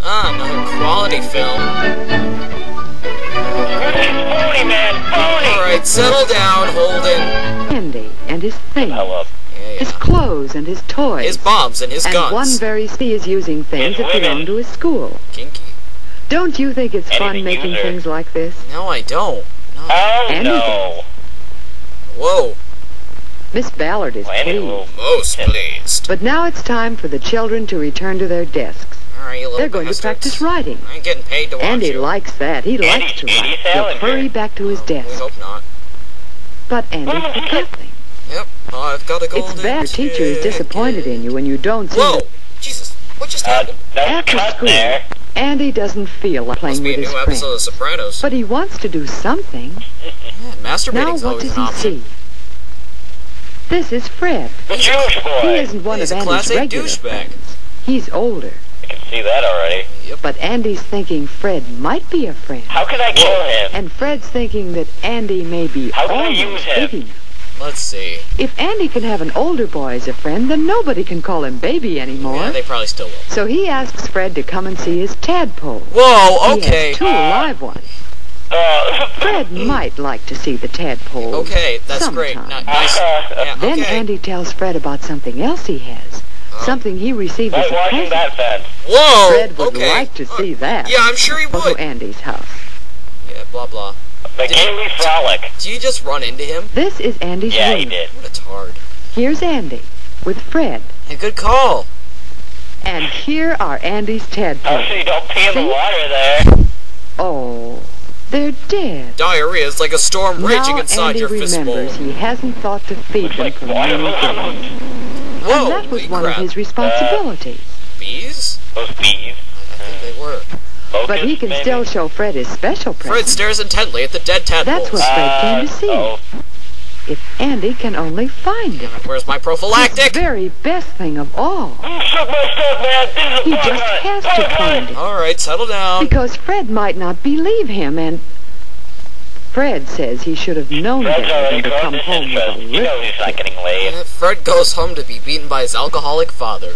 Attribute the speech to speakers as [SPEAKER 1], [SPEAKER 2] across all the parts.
[SPEAKER 1] Ah, another quality film.
[SPEAKER 2] Phony, man, phony!
[SPEAKER 1] Alright, settle down, Holden.
[SPEAKER 3] Andy and his things.
[SPEAKER 1] Yeah,
[SPEAKER 3] His clothes and his toys.
[SPEAKER 1] His bombs and his
[SPEAKER 3] and
[SPEAKER 1] guns.
[SPEAKER 3] one very he is using things that belong to his school.
[SPEAKER 1] Kinky.
[SPEAKER 3] Don't you think it's fun making things like this?
[SPEAKER 1] No, I don't. No.
[SPEAKER 2] Oh,
[SPEAKER 3] Andy
[SPEAKER 2] no.
[SPEAKER 1] Whoa.
[SPEAKER 3] Miss Ballard is pleased.
[SPEAKER 1] Most pleased.
[SPEAKER 3] But now it's time for the children to return to their desks.
[SPEAKER 1] Alright, you little
[SPEAKER 3] They're going to practice writing.
[SPEAKER 1] I ain't getting paid to watch
[SPEAKER 3] Andy
[SPEAKER 1] you.
[SPEAKER 3] likes that. He likes to write. He'll hurry back to his
[SPEAKER 1] We
[SPEAKER 3] desk.
[SPEAKER 1] hope not.
[SPEAKER 3] But Andy forgot things.
[SPEAKER 1] Yep, I've got a golden
[SPEAKER 3] It's bad. Your teacher is disappointed in you when you don't see
[SPEAKER 1] Whoa! Jesus, what just happened?
[SPEAKER 3] After school, Andy doesn't feel like
[SPEAKER 1] Must
[SPEAKER 3] playing
[SPEAKER 1] be
[SPEAKER 3] with
[SPEAKER 1] a
[SPEAKER 3] his
[SPEAKER 1] new
[SPEAKER 3] friends.
[SPEAKER 1] episode of Sopranos.
[SPEAKER 3] But he wants to do something.
[SPEAKER 1] Yeah, masturbating's
[SPEAKER 3] Now what
[SPEAKER 1] always
[SPEAKER 3] does
[SPEAKER 1] an
[SPEAKER 3] he
[SPEAKER 1] option.
[SPEAKER 3] see? This is Fred.
[SPEAKER 2] The Jewish boy.
[SPEAKER 3] He isn't one
[SPEAKER 1] He's
[SPEAKER 3] of
[SPEAKER 1] a
[SPEAKER 3] Andy's
[SPEAKER 1] class A
[SPEAKER 3] regular
[SPEAKER 1] douchebag.
[SPEAKER 3] friends. He's older.
[SPEAKER 2] I can see that already.
[SPEAKER 3] But Andy's thinking Fred might be a friend.
[SPEAKER 2] How can I kill him?
[SPEAKER 3] And Fred's thinking that Andy may be
[SPEAKER 2] How can I
[SPEAKER 3] almost
[SPEAKER 2] use him?
[SPEAKER 3] big enough.
[SPEAKER 1] Let's see.
[SPEAKER 3] If Andy can have an older boy as a friend, then nobody can call him baby anymore.
[SPEAKER 1] Yeah, they probably still will.
[SPEAKER 3] So he asks Fred to come and see his tadpole.
[SPEAKER 1] Whoa,
[SPEAKER 3] He
[SPEAKER 1] okay.
[SPEAKER 3] has 2 live ones. Fred might like to see the tadpole.
[SPEAKER 1] Okay, that's
[SPEAKER 3] sometime.
[SPEAKER 1] great. Nice. Yeah,
[SPEAKER 3] Then
[SPEAKER 1] okay.
[SPEAKER 3] Andy tells Fred about something else he has. Something he received as
[SPEAKER 2] Like
[SPEAKER 3] a
[SPEAKER 2] watching
[SPEAKER 3] present.
[SPEAKER 2] that fence.
[SPEAKER 1] Whoa!
[SPEAKER 3] Fred would
[SPEAKER 1] okay.
[SPEAKER 3] like to see that.
[SPEAKER 1] Yeah, I'm sure he
[SPEAKER 3] Go
[SPEAKER 1] would.
[SPEAKER 3] to Andy's house.
[SPEAKER 1] Yeah, blah, blah.
[SPEAKER 2] The Gately Frolic.
[SPEAKER 1] Do you just run into him?
[SPEAKER 3] This is Andy's
[SPEAKER 2] Yeah,
[SPEAKER 3] room.
[SPEAKER 2] he did.
[SPEAKER 1] What a tard.
[SPEAKER 3] Here's Andy with Fred.
[SPEAKER 1] Hey, good call.
[SPEAKER 3] And here are Andy's
[SPEAKER 2] Oh,
[SPEAKER 3] tadpoles.
[SPEAKER 2] so you don't pee in the
[SPEAKER 3] See?
[SPEAKER 2] water there.
[SPEAKER 3] Oh, they're dead.
[SPEAKER 1] Diarrhea is like a storm raging
[SPEAKER 3] Now
[SPEAKER 1] inside
[SPEAKER 3] Andy
[SPEAKER 1] your fist bowl.
[SPEAKER 3] remembers he hasn't thought to feed
[SPEAKER 2] Looks
[SPEAKER 3] them
[SPEAKER 2] like
[SPEAKER 3] for
[SPEAKER 2] water
[SPEAKER 3] many days.
[SPEAKER 2] balloons.
[SPEAKER 1] Whoa,
[SPEAKER 3] And that was
[SPEAKER 1] holy
[SPEAKER 3] one
[SPEAKER 1] crap.
[SPEAKER 3] of his responsibilities.
[SPEAKER 1] Bees?
[SPEAKER 2] Those bees.
[SPEAKER 1] I think they were.
[SPEAKER 3] But he can
[SPEAKER 2] Locusts,
[SPEAKER 3] still
[SPEAKER 2] maybe?
[SPEAKER 3] show Fred his special
[SPEAKER 1] Fred
[SPEAKER 3] present.
[SPEAKER 1] stares intently at the dead tadpoles.
[SPEAKER 3] That's what Fred came to see.
[SPEAKER 2] Oh.
[SPEAKER 3] If Andy can only find it.
[SPEAKER 1] Where's my
[SPEAKER 3] The
[SPEAKER 1] prophylactic?
[SPEAKER 3] very best thing of all.
[SPEAKER 2] You shook my stuff, man. This is
[SPEAKER 3] He
[SPEAKER 2] a
[SPEAKER 3] just has to find it.
[SPEAKER 1] Alright, settle down.
[SPEAKER 3] Because Fred might not believe him, and Fred says he should have known
[SPEAKER 2] Fred's
[SPEAKER 3] better
[SPEAKER 2] already
[SPEAKER 3] than to
[SPEAKER 2] grown
[SPEAKER 3] come
[SPEAKER 2] this
[SPEAKER 3] home with
[SPEAKER 2] interest.
[SPEAKER 3] a
[SPEAKER 2] He knows he's not
[SPEAKER 3] lip.
[SPEAKER 2] getting laid.
[SPEAKER 1] Fred goes home to be beaten by his alcoholic father.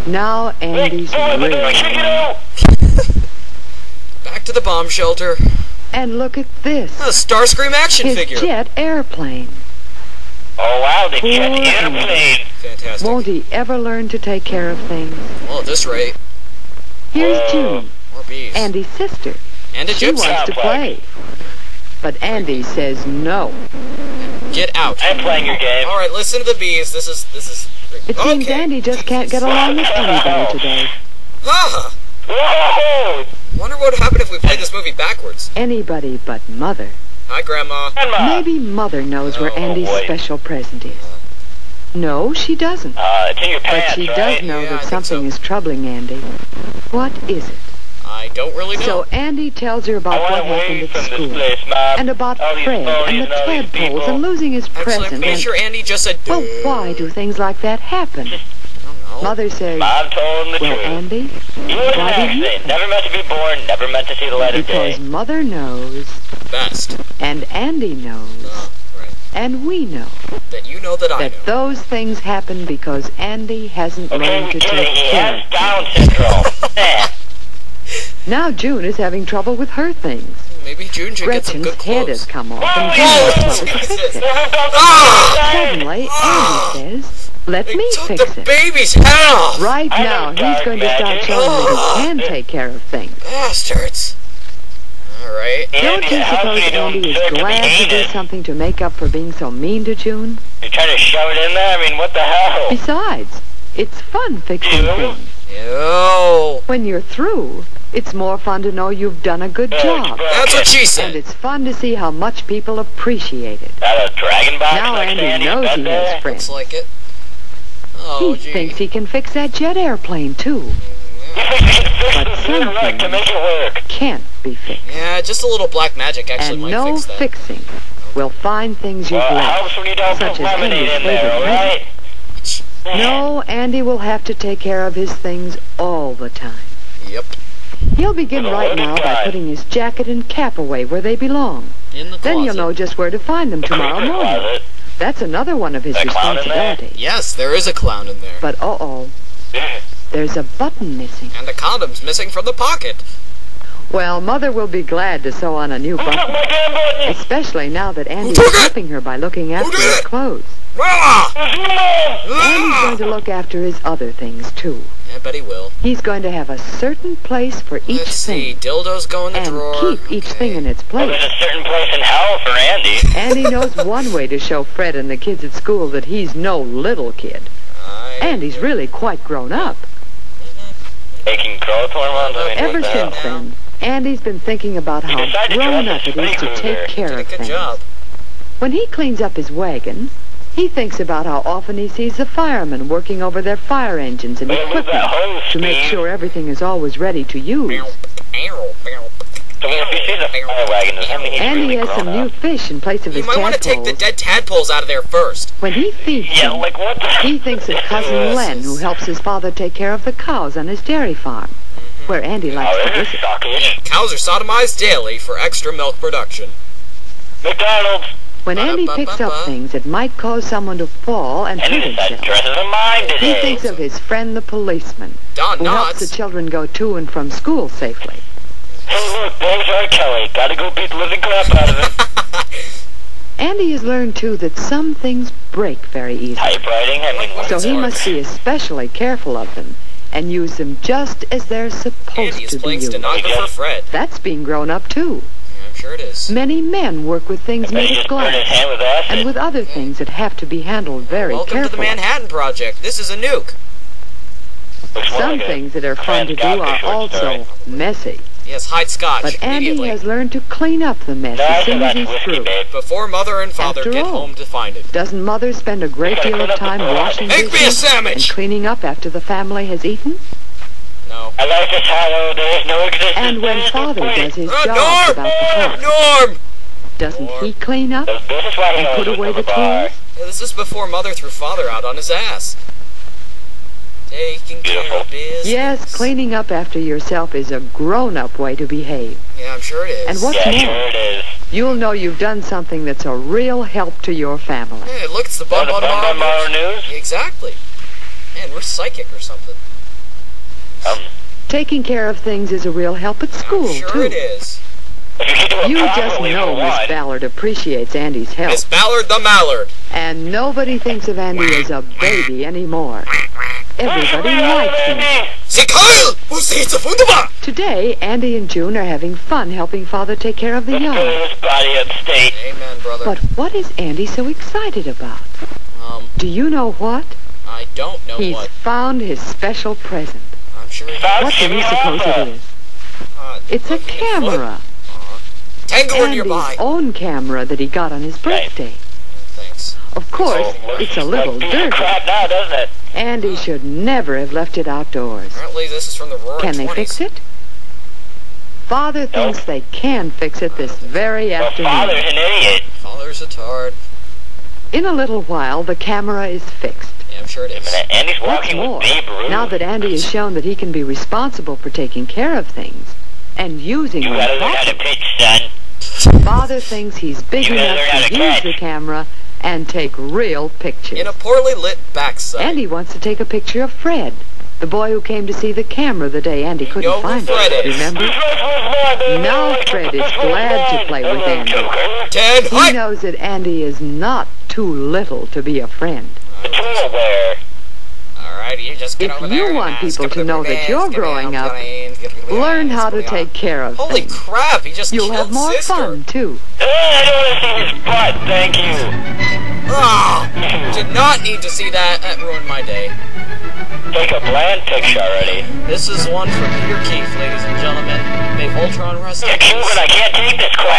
[SPEAKER 3] Now Andy's really
[SPEAKER 2] Check it out.
[SPEAKER 1] Back to the bomb shelter.
[SPEAKER 3] And look at this.
[SPEAKER 1] A Starscream action
[SPEAKER 3] His
[SPEAKER 1] figure.
[SPEAKER 3] jet airplane.
[SPEAKER 2] Oh, wow, the
[SPEAKER 3] Poor
[SPEAKER 2] jet
[SPEAKER 3] Andy.
[SPEAKER 2] airplane.
[SPEAKER 1] Fantastic.
[SPEAKER 3] Won't he ever learn to take care of things?
[SPEAKER 1] Well, at this rate,
[SPEAKER 3] Here's
[SPEAKER 2] Whoa.
[SPEAKER 3] June,
[SPEAKER 1] more bees.
[SPEAKER 3] Andy's sister.
[SPEAKER 1] And a
[SPEAKER 3] She
[SPEAKER 1] gypsy.
[SPEAKER 3] wants to play. But Andy says no.
[SPEAKER 1] Get out.
[SPEAKER 2] I'm playing your game.
[SPEAKER 1] Alright, listen to the bees. This is...
[SPEAKER 3] It seems
[SPEAKER 1] okay.
[SPEAKER 3] Andy just can't get along with anybody today.
[SPEAKER 1] Ah!
[SPEAKER 2] Whoa!
[SPEAKER 1] Wonder what would happen if we played this movie backwards.
[SPEAKER 3] Anybody but Mother.
[SPEAKER 1] Hi, Grandma.
[SPEAKER 2] Grandma.
[SPEAKER 3] Maybe Mother knows where
[SPEAKER 1] Oh,
[SPEAKER 3] Andy's
[SPEAKER 2] boy.
[SPEAKER 3] special present is. No, she doesn't.
[SPEAKER 2] It's in your
[SPEAKER 3] But
[SPEAKER 2] pants,
[SPEAKER 3] she
[SPEAKER 2] right?
[SPEAKER 3] does know
[SPEAKER 1] Yeah, I
[SPEAKER 3] that
[SPEAKER 1] think
[SPEAKER 3] something
[SPEAKER 1] so.
[SPEAKER 3] is troubling Andy. What is it?
[SPEAKER 1] I don't really know.
[SPEAKER 3] So Andy tells her
[SPEAKER 2] I
[SPEAKER 3] about
[SPEAKER 2] want
[SPEAKER 3] what happened
[SPEAKER 2] away
[SPEAKER 3] at
[SPEAKER 2] from this
[SPEAKER 3] school.
[SPEAKER 2] place, Mom.
[SPEAKER 3] And about
[SPEAKER 2] All these
[SPEAKER 3] Fred
[SPEAKER 2] phonies
[SPEAKER 3] and the
[SPEAKER 2] and all these
[SPEAKER 3] tadpoles
[SPEAKER 2] people.
[SPEAKER 3] and losing his
[SPEAKER 1] Actually, I'm
[SPEAKER 3] present.
[SPEAKER 1] pretty
[SPEAKER 3] And,
[SPEAKER 1] sure Andy just said...
[SPEAKER 3] well, why do things like that happen?
[SPEAKER 1] I don't know.
[SPEAKER 3] Mother says,
[SPEAKER 2] Mom told him the
[SPEAKER 3] well,
[SPEAKER 2] truth.
[SPEAKER 3] Andy,
[SPEAKER 2] He was an
[SPEAKER 3] why did you
[SPEAKER 2] accident.
[SPEAKER 3] think?
[SPEAKER 2] Never meant to be born. Never meant to see the light of
[SPEAKER 3] because
[SPEAKER 2] day.
[SPEAKER 3] Mother knows,
[SPEAKER 1] Best.
[SPEAKER 3] and Andy knows,
[SPEAKER 1] Right.
[SPEAKER 3] and we know
[SPEAKER 1] That you know that I
[SPEAKER 3] that
[SPEAKER 1] know.
[SPEAKER 3] those things happen because Andy hasn't
[SPEAKER 2] Okay,
[SPEAKER 3] learned
[SPEAKER 2] we
[SPEAKER 3] to
[SPEAKER 2] get it.
[SPEAKER 3] take
[SPEAKER 2] He
[SPEAKER 3] care
[SPEAKER 2] has
[SPEAKER 3] of
[SPEAKER 2] Down
[SPEAKER 3] things.
[SPEAKER 2] syndrome. Eh.
[SPEAKER 3] Now June is having trouble with her things.
[SPEAKER 1] Maybe June should get some
[SPEAKER 3] Gretchen's
[SPEAKER 1] good
[SPEAKER 3] head has
[SPEAKER 1] clothes.
[SPEAKER 3] come off, and
[SPEAKER 2] Oh,
[SPEAKER 3] June has
[SPEAKER 1] oh,
[SPEAKER 3] trouble to fix
[SPEAKER 1] Jesus.
[SPEAKER 3] it.
[SPEAKER 1] Ah!
[SPEAKER 3] Suddenly, Andy says, let
[SPEAKER 1] They
[SPEAKER 3] me
[SPEAKER 1] took
[SPEAKER 3] fix
[SPEAKER 1] the
[SPEAKER 3] it.
[SPEAKER 1] baby's head off!
[SPEAKER 3] Right
[SPEAKER 2] I
[SPEAKER 3] now,
[SPEAKER 2] know
[SPEAKER 3] he's going to start
[SPEAKER 2] dark
[SPEAKER 3] showing
[SPEAKER 1] magic.
[SPEAKER 3] that he can take care of things.
[SPEAKER 1] Bastards. Alright.
[SPEAKER 3] Don't you suppose Andy is glad to do something to make up for being so mean to June?
[SPEAKER 2] You're trying to shove it in there? I mean, what the hell?
[SPEAKER 3] Besides, it's fun fixing
[SPEAKER 2] Ew.
[SPEAKER 3] things.
[SPEAKER 1] Yo.
[SPEAKER 3] When you're through, it's more fun to know you've done a good job.
[SPEAKER 1] That's what she
[SPEAKER 3] And
[SPEAKER 1] said.
[SPEAKER 3] it's fun to see how much people appreciate it.
[SPEAKER 2] That a dragon box
[SPEAKER 3] Now
[SPEAKER 2] next to
[SPEAKER 3] Andy
[SPEAKER 2] Andy's
[SPEAKER 3] knows
[SPEAKER 2] bed
[SPEAKER 3] he
[SPEAKER 2] there?
[SPEAKER 3] has
[SPEAKER 1] Looks
[SPEAKER 3] friends.
[SPEAKER 1] like it. Oh,
[SPEAKER 3] He
[SPEAKER 1] gee.
[SPEAKER 3] thinks he can fix that jet airplane, too.
[SPEAKER 2] You think you can fix
[SPEAKER 3] But
[SPEAKER 2] the thing
[SPEAKER 3] some
[SPEAKER 2] right to
[SPEAKER 3] things
[SPEAKER 2] make it work?
[SPEAKER 3] can't be fixed.
[SPEAKER 1] Yeah, just a little black magic actually
[SPEAKER 3] And
[SPEAKER 1] might
[SPEAKER 3] no
[SPEAKER 1] fix that.
[SPEAKER 3] fixing will find things you've
[SPEAKER 2] Well, it
[SPEAKER 3] left.
[SPEAKER 2] helps when you don't
[SPEAKER 3] such
[SPEAKER 2] put
[SPEAKER 3] as
[SPEAKER 2] lemonade
[SPEAKER 3] Andy's
[SPEAKER 2] in there,
[SPEAKER 3] favorite
[SPEAKER 2] alright?
[SPEAKER 3] No, Andy will have to take care of his things all the time.
[SPEAKER 1] Yep.
[SPEAKER 3] He'll begin
[SPEAKER 2] What a
[SPEAKER 3] right
[SPEAKER 2] loaded
[SPEAKER 3] now by
[SPEAKER 2] guy.
[SPEAKER 3] putting his jacket and cap away where they belong.
[SPEAKER 1] In the closet.
[SPEAKER 3] Then you'll know just where to find them tomorrow
[SPEAKER 2] Creeper
[SPEAKER 3] morning.
[SPEAKER 2] closet.
[SPEAKER 3] That's another one of his
[SPEAKER 2] That clown in there?
[SPEAKER 3] responsibilities.
[SPEAKER 1] Yes, there is a clown in there.
[SPEAKER 3] But uh-oh, There's a button missing.
[SPEAKER 1] And the condom's missing from the pocket.
[SPEAKER 3] Well, Mother will be glad to sew on a new
[SPEAKER 2] Who took
[SPEAKER 3] button.
[SPEAKER 2] my damn button?
[SPEAKER 3] Especially now that Andy
[SPEAKER 1] took
[SPEAKER 3] is
[SPEAKER 1] it?
[SPEAKER 3] helping her by looking after
[SPEAKER 1] did
[SPEAKER 3] his
[SPEAKER 1] it?
[SPEAKER 3] clothes.
[SPEAKER 1] Ah!
[SPEAKER 2] It's you, Mom!
[SPEAKER 3] Andy's going to look after his other things, too.
[SPEAKER 1] I bet he will.
[SPEAKER 3] He's going to have a certain place for each
[SPEAKER 1] Let's see.
[SPEAKER 3] thing.
[SPEAKER 1] Dildos go in the
[SPEAKER 3] And
[SPEAKER 1] drawer.
[SPEAKER 3] keep each thing in its
[SPEAKER 2] Well,
[SPEAKER 3] place.
[SPEAKER 2] there's a certain place in hell for Andy.
[SPEAKER 3] Andy knows one way to show Fred and the kids at school that he's no little kid. And he's really quite grown up.
[SPEAKER 2] Taking growth hormones? I mean,
[SPEAKER 3] Ever
[SPEAKER 2] what the
[SPEAKER 3] since
[SPEAKER 2] hell?
[SPEAKER 3] then, Andy's been thinking about how
[SPEAKER 2] decided to
[SPEAKER 3] grown
[SPEAKER 2] dress
[SPEAKER 3] up
[SPEAKER 2] as
[SPEAKER 3] it is to
[SPEAKER 2] Freddy
[SPEAKER 3] take
[SPEAKER 2] Krueger.
[SPEAKER 3] care
[SPEAKER 1] Did a
[SPEAKER 3] of
[SPEAKER 1] good
[SPEAKER 3] things.
[SPEAKER 1] job.
[SPEAKER 3] When he cleans up his wagon, he thinks about how often he sees the firemen working over their fire engines and
[SPEAKER 2] Way to lose
[SPEAKER 3] equipment
[SPEAKER 2] that hose,
[SPEAKER 3] to make
[SPEAKER 2] Steve.
[SPEAKER 3] sure everything is always ready to use.
[SPEAKER 2] So if he sees a fire wagon, does that mean he's
[SPEAKER 3] Andy
[SPEAKER 2] really
[SPEAKER 3] has
[SPEAKER 2] grown
[SPEAKER 3] some
[SPEAKER 2] up?
[SPEAKER 3] new fish in place of
[SPEAKER 1] You
[SPEAKER 3] his
[SPEAKER 1] might want to take the
[SPEAKER 3] tadpoles.
[SPEAKER 1] dead tadpoles out of there first.
[SPEAKER 3] When he feeds
[SPEAKER 2] Yeah,
[SPEAKER 3] them,
[SPEAKER 2] like what the...
[SPEAKER 3] he thinks of cousin Len, who helps his father take care of the cows on his dairy farm, where Andy
[SPEAKER 2] Oh,
[SPEAKER 3] likes to
[SPEAKER 2] this is
[SPEAKER 3] visit.
[SPEAKER 2] suckish.
[SPEAKER 1] Cows are sodomized daily for extra milk production.
[SPEAKER 2] McDonald's.
[SPEAKER 3] When Andy picks up things that might cause someone to fall and hurt
[SPEAKER 2] Andy decides
[SPEAKER 3] himself,
[SPEAKER 2] dresses of mine
[SPEAKER 3] he
[SPEAKER 2] today.
[SPEAKER 3] thinks of his friend the policeman,
[SPEAKER 1] Don
[SPEAKER 3] who helps the
[SPEAKER 1] Knotts.
[SPEAKER 3] children go to and from school safely.
[SPEAKER 2] Hey, look, there's R. Kelly. Gotta go beat the living crap out of him.
[SPEAKER 3] Andy has learned, too, that some things break very easily.
[SPEAKER 2] Typewriting? I mean,
[SPEAKER 3] So he must be especially careful of them and use them just as they're supposed
[SPEAKER 1] Andy is
[SPEAKER 3] to be
[SPEAKER 1] playing
[SPEAKER 3] used.
[SPEAKER 1] stenographer Fred.
[SPEAKER 3] That's being grown up, too.
[SPEAKER 1] Yeah, I'm sure it is.
[SPEAKER 3] Many men work with things
[SPEAKER 2] he
[SPEAKER 3] made
[SPEAKER 2] just
[SPEAKER 3] of
[SPEAKER 2] burned his
[SPEAKER 3] glass
[SPEAKER 2] hand with acid.
[SPEAKER 3] and with other things that have to be handled very
[SPEAKER 1] Welcome to the
[SPEAKER 3] carefully.
[SPEAKER 1] Manhattan Project. This is a nuke.
[SPEAKER 2] Looks more
[SPEAKER 3] Some
[SPEAKER 2] like a
[SPEAKER 3] things that are fun to do
[SPEAKER 2] Franz
[SPEAKER 3] are
[SPEAKER 2] Kafka short
[SPEAKER 3] also
[SPEAKER 2] story.
[SPEAKER 3] messy.
[SPEAKER 1] Yes, hide scotch
[SPEAKER 3] But Andy
[SPEAKER 1] immediately.
[SPEAKER 3] has learned to clean up the mess
[SPEAKER 2] No, I
[SPEAKER 3] as soon
[SPEAKER 2] said
[SPEAKER 3] as
[SPEAKER 2] that's
[SPEAKER 3] he's
[SPEAKER 2] whiskey,
[SPEAKER 3] through.
[SPEAKER 2] babe.
[SPEAKER 1] Before mother and father
[SPEAKER 3] After
[SPEAKER 1] get
[SPEAKER 3] all.
[SPEAKER 1] home to find it.
[SPEAKER 3] Doesn't Mother spend a great deal of time washing
[SPEAKER 1] Make me a
[SPEAKER 3] dishes and
[SPEAKER 1] sandwich!
[SPEAKER 3] cleaning up after the family has eaten?
[SPEAKER 1] No.
[SPEAKER 2] I like this hollow. There is no existence.
[SPEAKER 3] And when Father does his job
[SPEAKER 1] Norm!
[SPEAKER 3] about the house,
[SPEAKER 1] Norm!
[SPEAKER 3] doesn't he clean up
[SPEAKER 2] This is why he
[SPEAKER 3] and
[SPEAKER 2] always
[SPEAKER 3] put away
[SPEAKER 2] looks
[SPEAKER 3] the
[SPEAKER 2] at bar.
[SPEAKER 3] tools?
[SPEAKER 1] Yeah, this is before mother threw father out on his ass. Taking care
[SPEAKER 2] Beautiful.
[SPEAKER 1] of business.
[SPEAKER 3] Yes, cleaning up after yourself is a grown-up way to behave.
[SPEAKER 1] Yeah, I'm sure it is.
[SPEAKER 3] And what's
[SPEAKER 2] Yeah,
[SPEAKER 3] more,
[SPEAKER 2] sure it is.
[SPEAKER 3] you'll know you've done something that's a real help to your family.
[SPEAKER 1] Hey, look, it's the
[SPEAKER 2] Oh,
[SPEAKER 1] Bum
[SPEAKER 2] the
[SPEAKER 1] Bum
[SPEAKER 2] Bum Bum
[SPEAKER 1] Tomorrow
[SPEAKER 2] Tomorrow
[SPEAKER 1] News.
[SPEAKER 2] News?
[SPEAKER 1] Exactly. Man, we're psychic or something.
[SPEAKER 3] Taking care of things is a real help at school,
[SPEAKER 1] Sure
[SPEAKER 3] too.
[SPEAKER 1] it is.
[SPEAKER 2] If you could do it
[SPEAKER 3] You just
[SPEAKER 2] properly,
[SPEAKER 3] know
[SPEAKER 2] for
[SPEAKER 3] Miss
[SPEAKER 2] one.
[SPEAKER 3] Ballard appreciates Andy's help.
[SPEAKER 1] Miss Ballard the Mallard.
[SPEAKER 3] And nobody thinks of Andy as a baby anymore. Everybody likes him.
[SPEAKER 1] Sie Kyle! Wo sieht's auf wunderbar?
[SPEAKER 3] Today, Andy and June are having fun helping Father take care of the
[SPEAKER 2] Let's
[SPEAKER 3] yard.
[SPEAKER 2] get this body upstate.
[SPEAKER 1] Amen, brother.
[SPEAKER 3] But what is Andy so excited about? Do you know what?
[SPEAKER 1] I don't know
[SPEAKER 3] He's
[SPEAKER 1] what.
[SPEAKER 3] found his special present.
[SPEAKER 1] I'm sure he
[SPEAKER 2] Found
[SPEAKER 3] What do you
[SPEAKER 2] Jimmy
[SPEAKER 3] suppose
[SPEAKER 2] Hoffa.
[SPEAKER 3] it is? It's a
[SPEAKER 1] looking at
[SPEAKER 3] camera.
[SPEAKER 1] Tango
[SPEAKER 3] Andy's
[SPEAKER 1] nearby.
[SPEAKER 3] own camera that he got on his
[SPEAKER 2] Right.
[SPEAKER 3] birthday.
[SPEAKER 1] Thanks.
[SPEAKER 3] Of course,
[SPEAKER 2] Oh, looks
[SPEAKER 3] it's a little
[SPEAKER 2] like
[SPEAKER 3] dirty.
[SPEAKER 2] crap now, doesn't it?
[SPEAKER 3] Andy should never have left it outdoors.
[SPEAKER 1] Apparently this is from the roaring
[SPEAKER 3] Can they
[SPEAKER 1] 20s.
[SPEAKER 3] fix it? Father thinks they can fix it this very
[SPEAKER 2] Well,
[SPEAKER 3] afternoon.
[SPEAKER 2] father's an idiot.
[SPEAKER 1] Father's a tard.
[SPEAKER 3] In a little while, the camera is fixed.
[SPEAKER 1] Yeah, I'm sure it
[SPEAKER 2] Wait a
[SPEAKER 1] is.
[SPEAKER 2] minute, Andy's
[SPEAKER 3] What's
[SPEAKER 2] walking
[SPEAKER 3] more,
[SPEAKER 2] with Babe Ruth.
[SPEAKER 3] now that Andy has shown that he can be responsible for taking care of things and using
[SPEAKER 2] You
[SPEAKER 3] them
[SPEAKER 2] gotta learn how to
[SPEAKER 3] properly,
[SPEAKER 2] pitch, son.
[SPEAKER 3] Father thinks he's big
[SPEAKER 2] You gotta
[SPEAKER 3] enough
[SPEAKER 2] learn how
[SPEAKER 3] to
[SPEAKER 2] to
[SPEAKER 3] use
[SPEAKER 2] catch.
[SPEAKER 3] the camera and take real pictures.
[SPEAKER 1] In a poorly lit backside.
[SPEAKER 3] Andy wants to take a picture of Fred, the boy who came to see the camera the day Andy couldn't
[SPEAKER 1] know who
[SPEAKER 3] find
[SPEAKER 1] Fred
[SPEAKER 3] it.
[SPEAKER 1] is.
[SPEAKER 3] Remember? Now Fred is glad to play with Andy.
[SPEAKER 1] Ten,
[SPEAKER 3] He
[SPEAKER 1] hut!
[SPEAKER 3] knows that Andy is not too little to be a friend.
[SPEAKER 2] The tool wear.
[SPEAKER 1] Alright, you just get
[SPEAKER 3] If
[SPEAKER 1] over
[SPEAKER 3] you
[SPEAKER 1] there.
[SPEAKER 3] want
[SPEAKER 1] and,
[SPEAKER 3] people to know that you're growing up, Learn how to take care of
[SPEAKER 1] Holy
[SPEAKER 3] things.
[SPEAKER 1] crap, he just
[SPEAKER 3] You'll
[SPEAKER 1] killed
[SPEAKER 3] have more
[SPEAKER 1] sister.
[SPEAKER 3] fun, too.
[SPEAKER 2] I don't want to see his butt, thank you.
[SPEAKER 1] Ah, did not need to see that. That ruined my day.
[SPEAKER 2] Take a bland picture already.
[SPEAKER 1] This is one for Peter Keefe, ladies and gentlemen. May Voltron rest in
[SPEAKER 2] You're
[SPEAKER 1] peace.
[SPEAKER 2] Cuban, I can't take this crap.